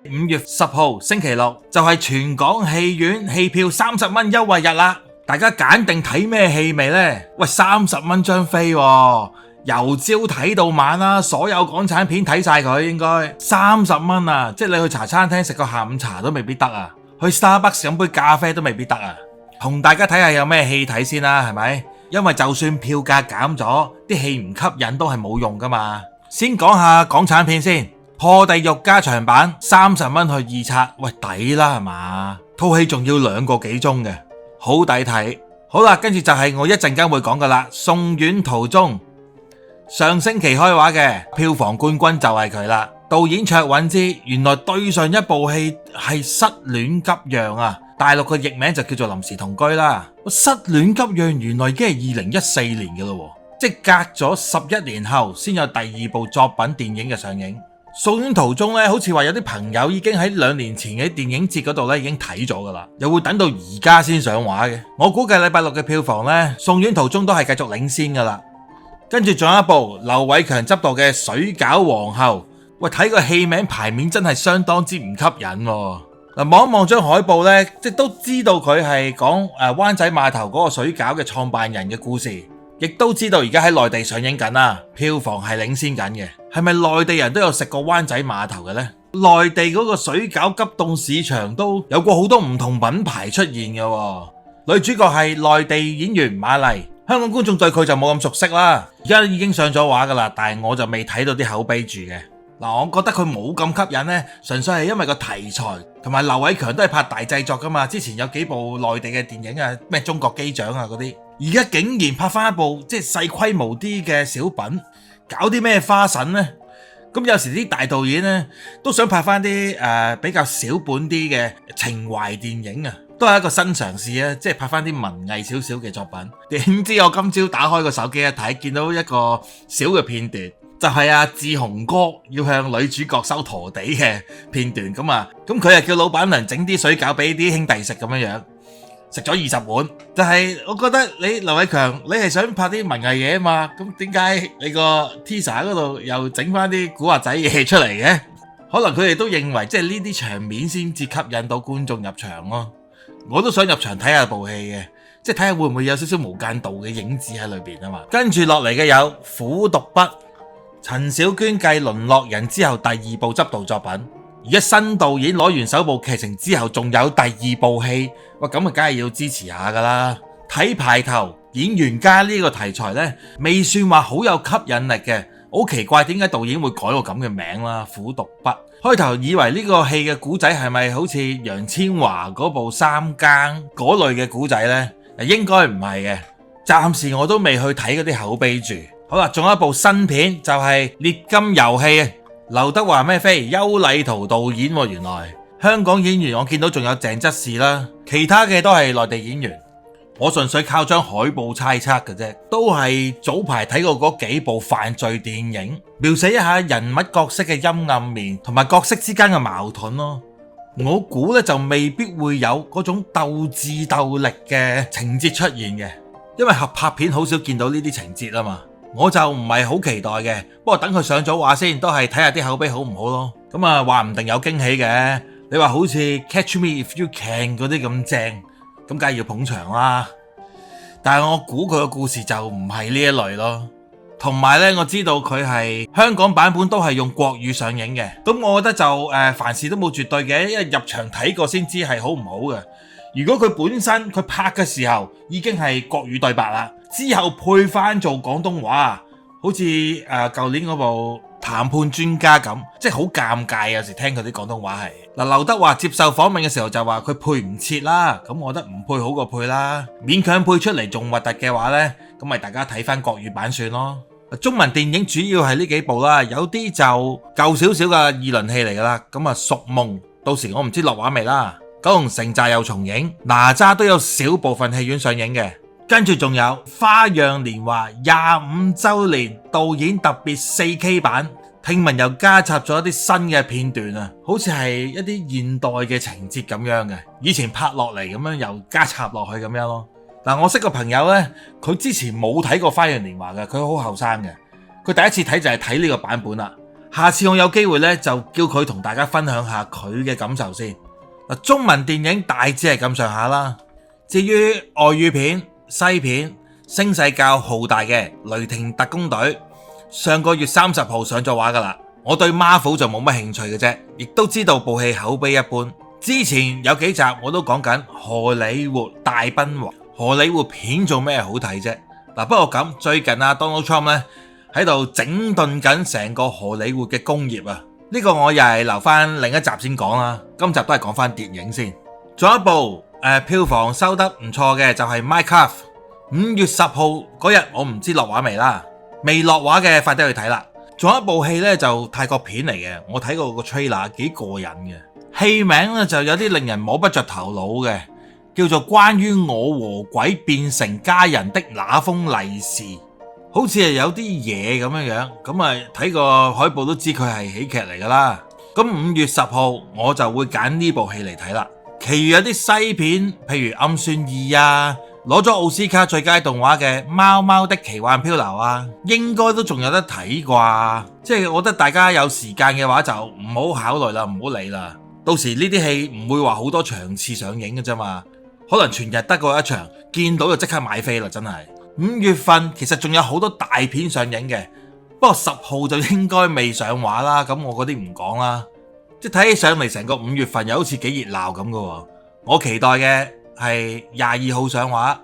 5月10號星期六就係全港戲院戲票30蚊優惠日啦，大家揀定睇咩戲未呢？喂，30蚊張飛喎，由朝睇到晚啦，所有港產片睇晒佢，應該30蚊啊！即係你去茶餐廳食個下午茶都未必得啊，去 Starbucks 飲杯咖啡都未必得啊！同大家睇下有咩戲睇先啦，係咪？因為就算票價減咗，啲戲唔吸引都係冇用噶嘛。先講下港產片先，破地獄加長版30蚊去二刷，喂，抵啦係嘛？套戲仲要2個幾鐘嘅，好抵睇。好啦，跟住就係我一陣間會講噶啦，送院途中。上星期開畫嘅票房冠軍就係佢啦，導演卓韻芝。原來對上一部戲係失戀急釀啊，大陸嘅譯名就叫做臨時同居啦。失戀急釀原來已經係2014年嘅咯，即係隔咗11年後先有第2部作品電影嘅上映。送院途中咧，好似話有啲朋友已經喺2年前嘅電影節嗰度咧已經睇咗噶啦，又會等到而家先上畫嘅。我估計禮拜六嘅票房咧，送院途中都係繼續領先噶啦。跟住仲有一部劉偉強執導嘅《水餃皇后》，喂，睇個戲名牌面真係相當之唔吸引喎。嗱，望一望張海報呢，即都知道佢係講灣仔碼頭嗰個水餃嘅創辦人嘅故事，亦都知道而家喺內地上映緊啦，票房係領先緊嘅。係咪內地人都有食過灣仔碼頭嘅呢？內地嗰個水餃急凍市場都有過好多唔同品牌出現嘅喎。女主角係內地演員馬麗。香港觀眾對佢就冇咁熟悉啦，而家已經上咗畫噶啦，但係我就未睇到啲口碑住嘅。我覺得佢冇咁吸引呢，純粹係因為個題材同埋劉偉強都係拍大製作噶嘛，之前有幾部內地嘅電影啊，咩中國機長啊嗰啲，而家竟然拍翻一部即係細規模啲嘅小品，搞啲咩花神呢？咁有時啲大導演呢都想拍翻啲比較小本啲嘅情懷電影啊。都係一個新嘗試啊，即係拍翻啲文藝少少嘅作品。點知我今朝打開個手機一睇，見到一個小嘅片段，就係志雄哥要向女主角收陀地嘅片段。咁佢係叫老闆娘整啲水餃俾啲兄弟食咁樣樣，食咗20碗。但係我覺得你劉偉強，你係想拍啲文藝嘢啊嘛，咁點解你個 teaser 嗰度又整翻啲古惑仔嘢出嚟嘅？可能佢哋都認為即係呢啲場面先至吸引到觀眾入場咯。我都想入場睇下部戲嘅，即係睇下會唔會有少少無間道嘅影子喺裏邊啊嘛。跟住落嚟嘅有《苦讀筆》，陳小娟繼《淪落人》之後第2部執導作品，而家新導演攞完首部劇情之後，仲有第2部戲，哇咁啊，梗係要支持下噶啦。睇排頭演員家呢個題材呢，未算話好有吸引力嘅，好奇怪點解導演會改個咁嘅名啦，《苦讀筆》。開頭以為呢個戲嘅古仔係咪好似楊千嬅嗰部《三更》嗰類嘅古仔呢？應該唔係嘅，暫時我都未去睇嗰啲口碑住。好啦，仲有一部新片就係《獵金遊戲》，劉德華咩飛，邱禮濤導演喎。原來香港演員我見到仲有鄭則仕啦，其他嘅都係內地演員。我純粹靠張海報猜測嘅啫，都係早排睇過嗰幾部犯罪電影，描寫一下人物角色嘅陰暗面同埋角色之間嘅矛盾咯。我估咧就未必會有嗰種鬥智鬥力嘅情節出現嘅，因為合拍片好少見到呢啲情節啊嘛。我就唔係好期待嘅，不過等佢上咗畫先，都係睇下啲口碑好唔好咯。咁啊，話唔定有驚喜嘅。你話好似 Catch Me If You Can 嗰啲咁正，咁梗係要捧場啦。但係我估佢個故事就唔係呢一類咯。同埋呢，我知道佢係香港版本都係用國語上映嘅。咁我覺得就凡事都冇絕對嘅，因為入場睇過先知係好唔好嘅。如果佢本身佢拍嘅時候已經係國語對白啦，之後配翻做廣東話，好似舊年嗰部談判專家咁，即係好尷尬。有時聽佢啲廣東話係嗱，劉德華接受訪問嘅時候就話佢配唔切啦，咁我覺得唔配好過配啦，勉強配出嚟仲核突嘅話呢，咁咪大家睇翻國語版算咯。中文電影主要係呢幾部啦，有啲就舊少少嘅二輪戲嚟噶啦，咁啊屬夢，到時我唔知落畫未啦。九龍城寨又重映，哪吒都有少部分戲院上映嘅。跟住仲有《花樣年華》25週年導演特別 4K 版，聽聞又加插咗一啲新嘅片段啊，好似係一啲現代嘅情節咁樣嘅，以前拍落嚟咁樣又加插落去咁樣咯。嗱，我識個朋友呢，佢之前冇睇過《花樣年華》嘅，佢好後生嘅，佢第一次睇就係睇呢個版本啦。下次我有機會呢，就叫佢同大家分享下佢嘅感受先。中文電影大致係咁上下啦。至於外語片、西片，聲勢較浩大嘅《雷霆特工隊》，上個月30號上咗畫噶啦。我對 Marvel 就冇乜興趣嘅啫，亦都知道部戲口碑一般。之前有幾集我都講緊荷里活大崩壞，荷里活片做咩好睇啫？不過咁最近Donald Trump 咧喺度整頓緊成個荷里活嘅工業啊，呢個我又係留翻另一集先講啦。今集都係講翻電影先。仲有一部票房收得唔錯嘅就係 Minecraft。5月10號嗰日我唔知落畫未啦，未落畫嘅快啲去睇啦。仲有一部戲呢，就泰國片嚟嘅，我睇過個 trailer 幾過癮嘅，戲名呢就有啲令人摸不着頭腦嘅，叫做關於我和鬼變成家人的那封利是，好似係有啲嘢咁樣，咁睇個海報都知佢係喜劇嚟噶啦。咁5月10號我就會揀呢部戲嚟睇啦，其餘有啲西片，譬如暗算2啊，攞咗奧斯卡最佳動畫嘅《貓貓的奇幻漂流》啊，應該都仲有得睇啩。即係我覺得大家有時間嘅話就唔好考慮啦，唔好理啦。到時呢啲戲唔會話好多場次上映嘅啫嘛，可能全日得過一場，見到就即刻買飛啦，真係。5月份其實仲有好多大片上映嘅，不過10號就應該未上畫啦，咁我嗰啲唔講啦。即係睇起上嚟成個5月份又好似幾熱鬧咁噶。我期待嘅係22號上畫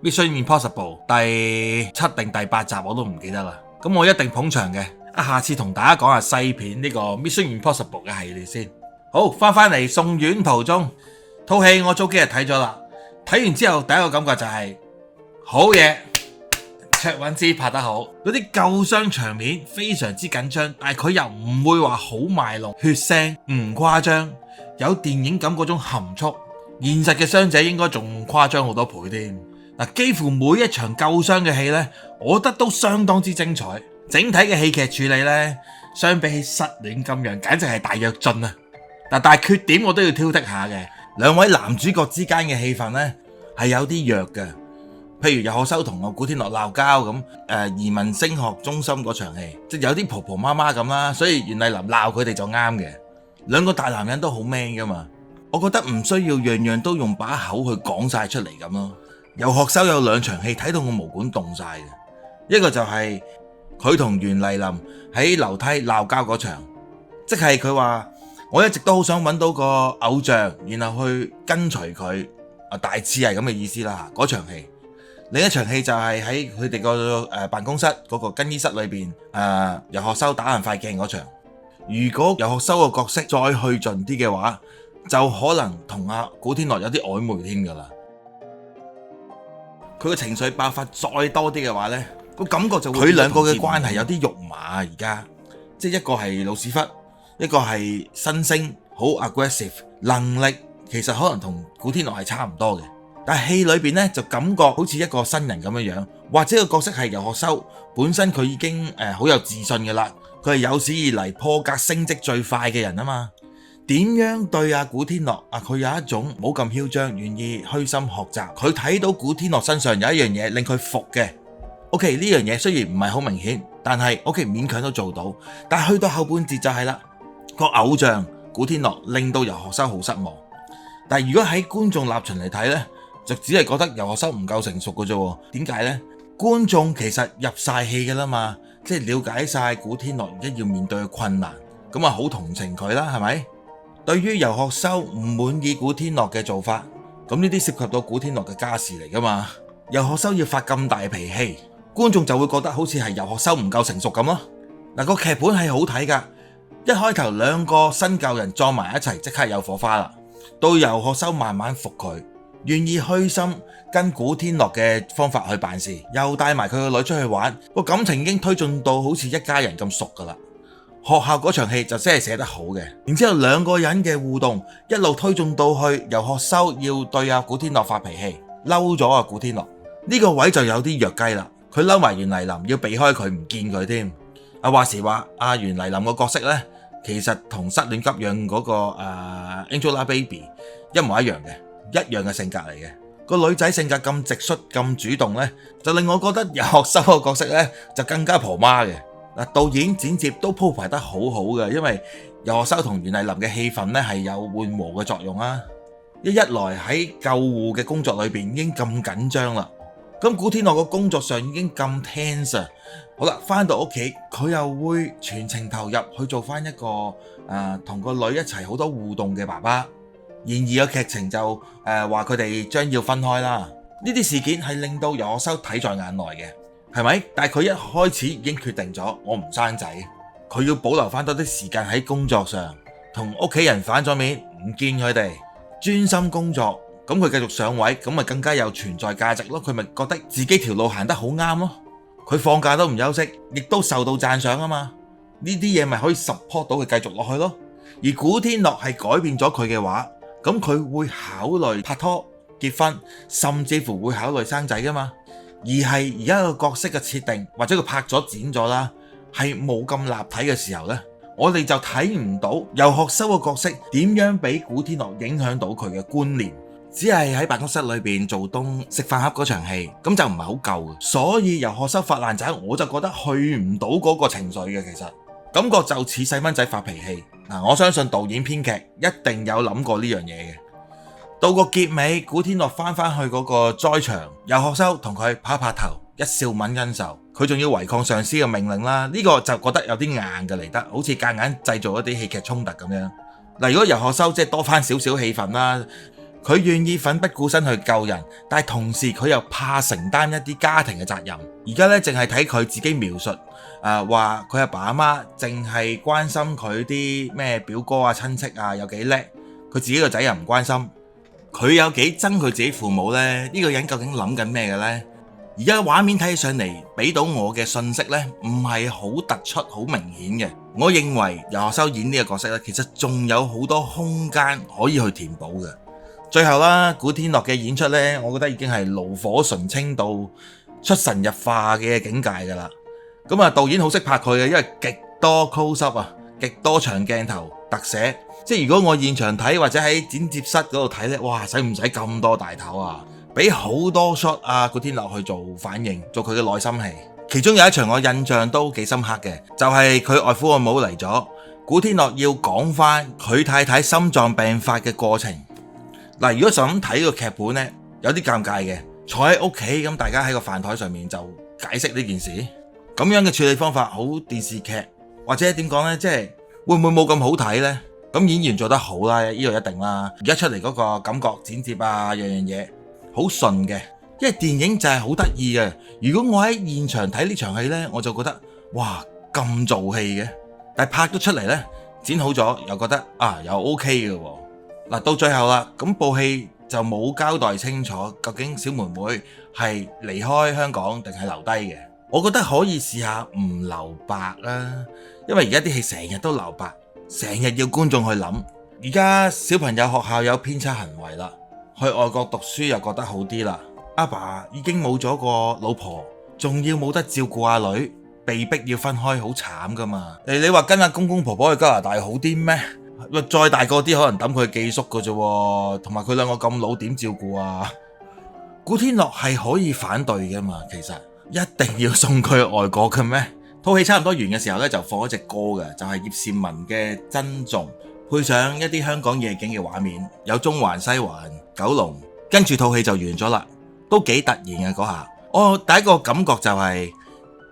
Mission Impossible 第7定第8集我都唔記得啦，咁我一定捧場嘅。下次同大家講下西片呢個 Mission Impossible 嘅系列先。好，翻嚟送院途中，套戲我早幾日睇咗啦，睇完之後第一個感覺就係好嘢，卓韻芝拍得好，嗰啲救傷場面非常之緊張，但係佢又唔會話好賣弄血腥，唔誇張，有電影感嗰種含蓄。現實嘅傷者應該仲誇張好多倍添。幾乎每一場救傷嘅戲呢，我覺得都相當之精彩。整體嘅戲劇處理呢，相比起失戀金樣簡直係大躍進啊！但係缺點我都要挑剔下嘅，兩位男主角之間嘅戲份呢，係有啲弱嘅。譬如游學修同個古天樂鬧交咁，移民升學中心嗰場戲，即有啲婆婆媽媽咁啦，所以袁麗琳鬧佢哋就啱嘅。兩個大男人都好 man 噶嘛，我覺得唔需要樣樣都用把口去講晒出嚟咁咯。游學修有2場戲睇到我毛管凍晒嘅，一個就係佢同袁麗琳喺樓梯鬧交嗰場，即係佢話我一直都好想揾到個偶像，然後去跟隨佢，大致係咁嘅意思啦。嗰場戲，另一場戲就係喺佢哋個辦公室嗰個更衣室裏邊，游學修打爛塊鏡嗰場。如果游學修個角色再去盡啲嘅話，就可能同古天樂有啲曖昧添噶啦。佢個情緒爆發再多啲嘅話呢，個感覺就會佢兩個嘅關係有啲肉麻。而家即係一個係老屎忽，一個係新星，好 aggressive， 能力其實可能同古天樂係差唔多嘅，但係戲裏邊呢，就感覺好似一個新人咁樣樣，或者個角色係游學修本身佢已經好有自信嘅啦，佢係有史以嚟破格升職最快嘅人啊嘛。點樣對古天樂佢有一種冇咁囂張，願意虛心學習。佢睇到古天樂身上有一樣嘢令佢服嘅。OK， 呢樣嘢雖然唔係好明顯，但係 OK 勉強都做到。但係去到後半節就係啦，個偶像古天樂令到游學修好失望。但係如果喺觀眾立場嚟睇呢，就只係覺得游學修唔夠成熟嘅啫。點解呢？觀眾其實入晒戲嘅啦嘛，即係了解晒古天樂而家要面對嘅困難，咁好同情佢啦，係咪？對於游學修唔滿意古天樂嘅做法，咁呢啲涉及到古天樂嘅家事嚟噶嘛？游學修要發咁大脾氣，觀眾就會覺得好似係游學修唔夠成熟咁咯。個劇本係好睇噶，一開頭兩個新舊人撞埋一齊，即刻有火花啦。到游學修慢慢服佢，願意虛心跟古天樂嘅方法去辦事，又帶埋佢個女出去玩，個感情已經推進到好似一家人咁熟噶啦。學校嗰場戲就真係寫得好嘅，然之後兩個人嘅互動一路推進到去游學修要對古天樂發脾氣，嬲咗古天樂呢個位就有啲弱雞啦。佢嬲埋袁麗琳，要避開佢唔見佢添。話時話袁麗琳個角色呢，其實同失戀急養嗰個Angelababy 一模一樣嘅性格嚟嘅。個女仔性格咁直率咁主動呢，就令我覺得游學修個角色呢就更加婆媽嘅。嗱，導演剪接都鋪排得好好嘅，因為游學修同袁麗琳嘅戲份咧係有緩和嘅作用啊。一來喺救護嘅工作裏邊已經咁緊張啦，咁古天樂個工作上已經咁 tense，好啦，翻到屋企佢又會全程投入去做翻一個同個女一齊好多互動嘅爸爸。然而個劇情就話佢哋將要分開啦。呢啲事件係令到游學修睇在眼內嘅，係咪？但係佢一開始已經決定咗，我唔生仔，佢要保留翻多啲時間喺工作上，同屋企人反咗面，唔見佢哋，專心工作。咁佢繼續上位，咁咪更加有存在價值咯。佢咪覺得自己條路行得好啱咯。佢放假都唔休息，亦都受到讚賞啊嘛。呢啲嘢咪可以 support 到佢繼續落去咯。而古天樂係改變咗佢嘅話，咁佢會考慮拍拖、結婚，甚至乎會考慮生仔噶嘛。而係而家個角色嘅設定，或者佢拍咗剪咗啦，係冇咁立體嘅時候呢，我哋就睇唔到游學修嘅角色點樣俾古天樂影響到佢嘅觀念。只係喺辦公室裏邊做東食飯盒嗰場戲，咁就唔係好夠。所以游學修發爛仔，我就覺得去唔到嗰個情緒嘅，其實感覺就似細蚊仔發脾氣。我相信導演編劇一定有諗過呢樣嘢嘅。到個結尾，古天樂翻去嗰個災場，游學修同佢拍頭，一笑泯恩仇，佢仲要違抗上司嘅命令啦。呢個就覺得有啲硬嘅嚟得，好似夾硬製造一啲戲劇衝突咁樣。嗱，如果游學修即係多翻少少戲份啦。佢願意奮不顧身去救人，但係同時佢又怕承擔一啲家庭嘅責任。而家咧淨係睇佢自己描述，話佢阿爸阿媽淨係關心佢啲咩表哥啊親戚啊有幾叻，佢自己個仔又唔關心，佢有幾憎佢自己父母呢？呢個人究竟諗緊咩嘅呢？而家畫面睇起上嚟，俾到我嘅信息呢，唔係好突出、好明顯嘅。我認為游學修演呢個角色呢，其實仲有好多空間可以去填補嘅。最後啦，古天樂嘅演出呢，我覺得已經係爐火純青到出神入化嘅境界噶啦。咁啊，導演好識拍佢嘅，因為極多 close up 啊，極多長鏡頭特寫。即係如果我現場睇或者喺剪接室嗰度睇呢，哇，使唔使咁多大頭啊？俾好多 shot 啊，古天樂去做反應，做佢嘅內心戲。其中有一場我印象都幾深刻嘅，就係佢外父外母嚟咗，古天樂要講翻佢太太心臟病發嘅過程。嗱，如果就咁睇個劇本呢，有啲尷尬嘅。坐喺屋企咁，大家喺個飯台上面就解釋呢件事，咁樣嘅處理方法好電視劇，或者點講呢？即係會唔會冇咁好睇呢？咁演員做得好啦，呢個一定啦。而家出嚟嗰個感覺剪接啊，樣樣嘢好順嘅，因為電影就係好得意嘅。如果我喺現場睇呢場戲呢，我就覺得哇，咁做戲嘅，但係拍咗出嚟呢，剪好咗又覺得又 OK 嘅喎。嗱，到最後啦，咁部戲就冇交代清楚究竟小妹妹係離開香港定係留低嘅。我覺得可以試下唔留白啦，因為而家啲戲成日都留白，成日要觀眾去諗。而家小朋友學校有偏差行為啦，去外國讀書又覺得好啲啦。阿爸已經冇咗個老婆，仲要冇得照顧阿女，被逼要分開，好慘噶嘛。你話跟阿公公婆婆去加拿大好啲咩？再大個啲可能抌佢寄宿㗎啫，同埋佢兩個咁老點照顧啊？古天樂係可以反對㗎嘛？其實一定要送佢去外國嘅咩？套戲差唔多完嘅時候呢，就放一隻歌嘅，就係葉倩文嘅《珍重》，配上一啲香港夜景嘅畫面，有中環、西環、九龍，跟住套戲就完咗啦，都幾突然嘅嗰下。我第一個感覺就係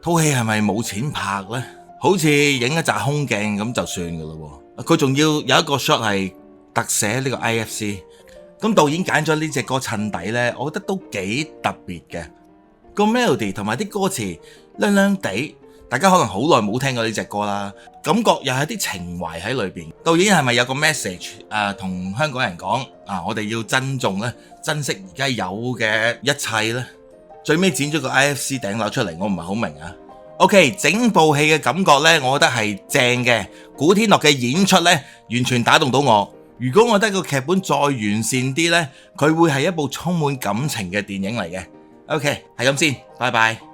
套戲係咪冇錢拍呢？好似影一紮空鏡咁就算噶咯。佢仲要有一個 shot 係特寫呢個 IFC， 咁導演揀咗呢隻歌襯底呢，我覺得都幾特別嘅。個 melody 同埋啲歌詞靚靚地，大家可能好耐冇聽過呢隻歌啦，感覺又係啲情懷喺裏邊。導演係咪有個 message 同香港人講我哋要珍重咧，珍惜而家有嘅一切呢？最尾剪咗個 IFC 頂樓出嚟，我唔係好明啊。OK， 整部戲嘅感覺呢，我覺得係正嘅。古天樂嘅演出呢，完全打動到我。如果我覺得個劇本再完善啲呢，佢會係一部充滿感情嘅電影嚟嘅。OK，係咁先，拜拜。